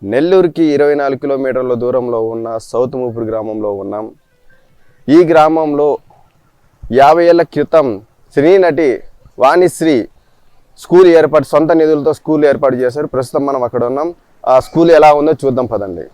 నెల్లూరుకి 24 కిలోమీటర్ల దూరంలో ఉన్న సౌత్ మూపూరు గ్రామంలో ఉన్నాం. ఈ గ్రామంలో 50 ఏళ్ల క్రితం సినీ నటి వాణిశ్రీ సొంత నిధులతో స్కూల్ ఏర్పాటు చేశారు. ప్రస్తుతం మనం అక్కడ ఉన్నాం. ఆ స్కూల్ ఎలా ఉందో చూద్దాం పదండి.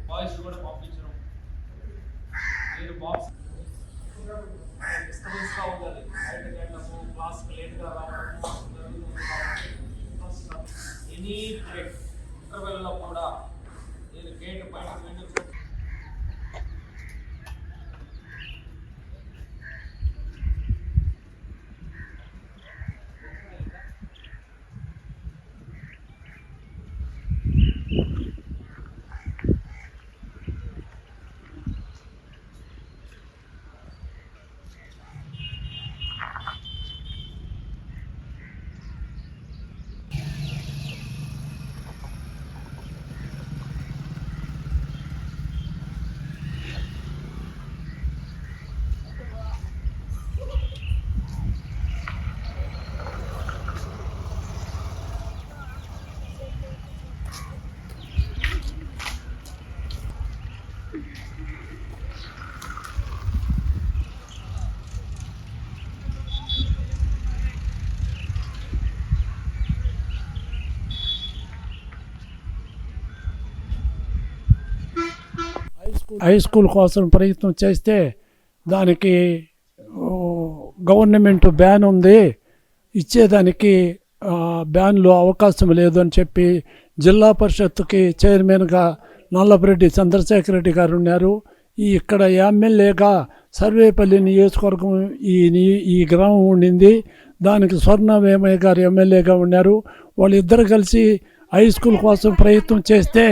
వాయిస్ కూడా పంపించడం మీరు బాక్స్ డిస్టర్బెన్స్గా ఉంటుంది. బయటకు వెళ్ళడము, క్లాస్కి లేట్గా రావడము ఎనీ బ్రేక్ ఇంటర్వెల్లో కూడా మీరు గేట్ బయటకు వెళ్ళచ్చు. హై స్కూల్ కోసం ప్రయత్నం చేస్తే దానికి గవర్నమెంట్ బ్యాన్ ఉంది, ఇచ్చేదానికి బ్యాన్లో అవకాశం లేదు అని చెప్పి జిల్లా పరిషత్తుకి చైర్మన్గా నల్లపరెడ్డి చంద్రశేఖర్ రెడ్డి గారు ఉన్నారు. ఇక్కడ ఎమ్మెల్యేగా సర్వేపల్లి నియోజకవర్గం ఈ గ్రామం ఉండింది. దానికి స్వర్ణ వేమయ్య గారు ఎమ్మెల్యేగా ఉన్నారు. వాళ్ళిద్దరు కలిసి హై స్కూల్ కోసం ప్రయత్నం చేస్తే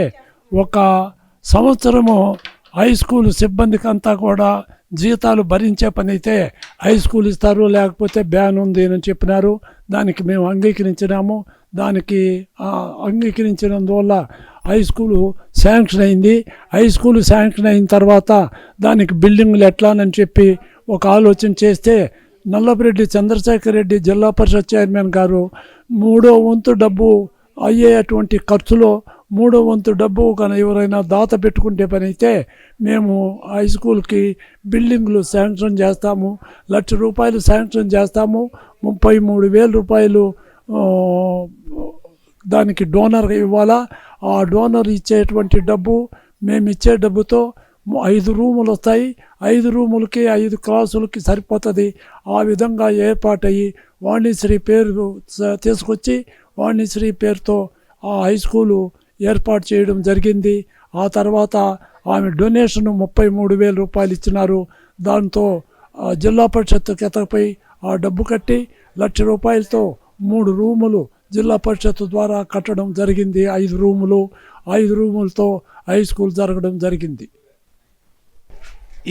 ఒక సంవత్సరము హై స్కూల్ సిబ్బందికి అంతా కూడా జీతాలు భరించే పని అయితే హై స్కూల్ ఇస్తారు, లేకపోతే బ్యాన్ ఉంది అని చెప్పినారు. దానికి మేము అంగీకరించినాము. దానికి అంగీకరించినందువల్ల హై స్కూలు శాంక్షన్ అయింది. హై స్కూల్ శాంక్షన్ అయిన తర్వాత దానికి బిల్డింగ్లు ఎట్లానని చెప్పి ఒక ఆలోచన చేస్తే నల్లపరెడ్డి చంద్రశేఖర్ రెడ్డి జిల్లా పరిషత్ చైర్మన్ గారు 3వ వంతు డబ్బు అయ్యేటువంటి ఖర్చులో 3వ వంతు డబ్బు కానీ ఎవరైనా దాత పెట్టుకుంటే పని అయితే మేము హై స్కూల్కి బిల్డింగ్లు శాంక్షన్ చేస్తాము, ₹1,00,000 శాంక్షన్ చేస్తాము, 33,000 రూపాయలు దానికి డోనర్ ఇవ్వాలా. ఆ డోనర్ ఇచ్చేటువంటి డబ్బు మేము ఇచ్చే డబ్బుతో 5 రూములు వస్తాయి. 5 రూములకి 5 క్లాసులకి సరిపోతుంది. ఆ విధంగా ఏర్పాటయ్యి వాణిశ్రీ పేరు తీసుకొచ్చి వాణిశ్రీ పేరుతో ఆ హై స్కూలు ఏర్పాటు చేయడం జరిగింది. ఆ తర్వాత ఆమె డొనేషన్ 33,000 రూపాయలు ఇచ్చినారు. దాంతో జిల్లా పరిషత్ కిందపై ఆ డబ్బు కట్టి ₹1,00,000 రూపాయలతో 3 రూములు జిల్లా పరిషత్ ద్వారా కట్టడం జరిగింది. 5 రూములు, 5 రూములతో హై స్కూల్ జరగడం జరిగింది.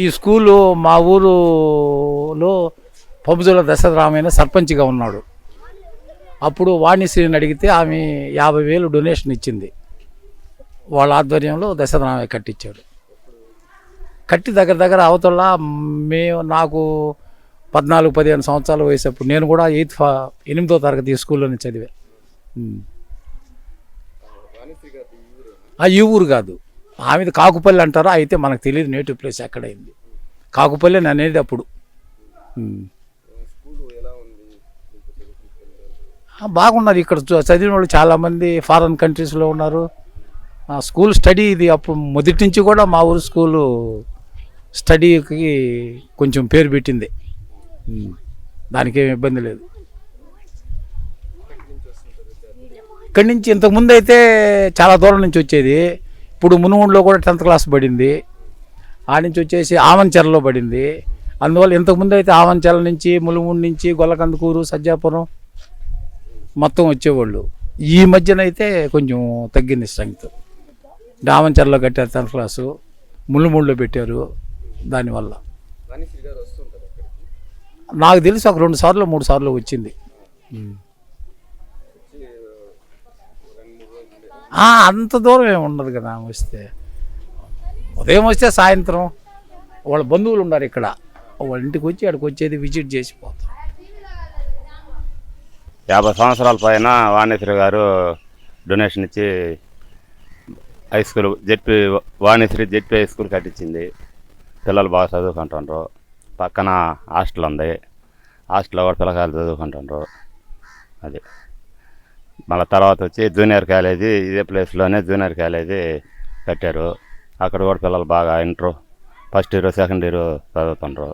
ఈ స్కూలు మా ఊరులో పంపుజుల దశరథరామయ్య సర్పంచ్గా ఉన్నాడు. అప్పుడు వాణిశ్రీని అడిగితే ఆమె 50,000 డొనేషన్ ఇచ్చింది. వాళ్ళ ఆధ్వర్యంలో దశరథరామయ్య కట్టించాడు. కట్టి దగ్గర అవతల నాకు 14-15 సంవత్సరాల వయసు. అప్పుడు నేను కూడా 8వ తరగతి స్కూల్లోనే చదివా. ఈ ఊరు కాదు, ఆమెది కాకుపల్లి అంటారు. అయితే మనకు తెలియదు నేటివ్ ప్లేస్ ఎక్కడైంది. కాకుపల్లి అని అనేది అప్పుడు. బాగున్నారు. ఇక్కడ చదివిన వాళ్ళు చాలామంది ఫారెన్ కంట్రీస్లో ఉన్నారు. స్కూల్ స్టడీ ఇది అప్పుడు మొదటి నుంచి కూడా మా ఊరు స్కూలు స్టడీకి కొంచెం పేరు పెట్టింది. దానికేం ఇబ్బంది లేదు. ఇక్కడి నుంచి ఇంతకుముందు అయితే చాలా దూరం నుంచి వచ్చేది. ఇప్పుడు మునుగోడులో కూడా 10th క్లాస్ పడింది. ఆ నుంచి వచ్చేసి ఆమంచెరలో పడింది. అందువల్ల ఇంతకుముందు అయితే ఆమంచెర నుంచి, ములుగుండు నుంచి, గొల్లకందుకూరు, సజ్జాపురం మొత్తం వచ్చేవాళ్ళు. ఈ మధ్యనైతే కొంచెం తగ్గింది స్ట్రెంగ్త్. ఆమంచెరలో కట్టారు 10th క్లాసు, ములుగుండులో పెట్టారు. దానివల్ల నాకు తెలిసి ఒక 2 సార్లు 3 సార్లు వచ్చింది. అంత దూరం ఏమి ఉండదు కదా. వస్తే ఉదయం వస్తే సాయంత్రం వాళ్ళ బంధువులు ఉన్నారు ఇక్కడ, వాళ్ళ ఇంటికి వచ్చి అక్కడికి వచ్చేది విజిట్ చేసి పోతాం. 50 సంవత్సరాల పైన వాణిశ్రీ గారు డొనేషన్ ఇచ్చి high school Vanisri ZP high school కట్టించింది. పిల్లలు బాగా చదువుకుంటున్నారు. పక్కన హాస్టల్ ఉంది. హాస్టల్లో కూడా పిల్లకాయలు చదువుకుంటున్నారు. అది మళ్ళీ తర్వాత వచ్చి జూనియర్ కాలేజీ ఇదే ప్లేస్లోనే జూనియర్ కాలేజీ కట్టారు. అక్కడ కూడా పిల్లలు బాగా inter first year second year చదువుతుండ్రు.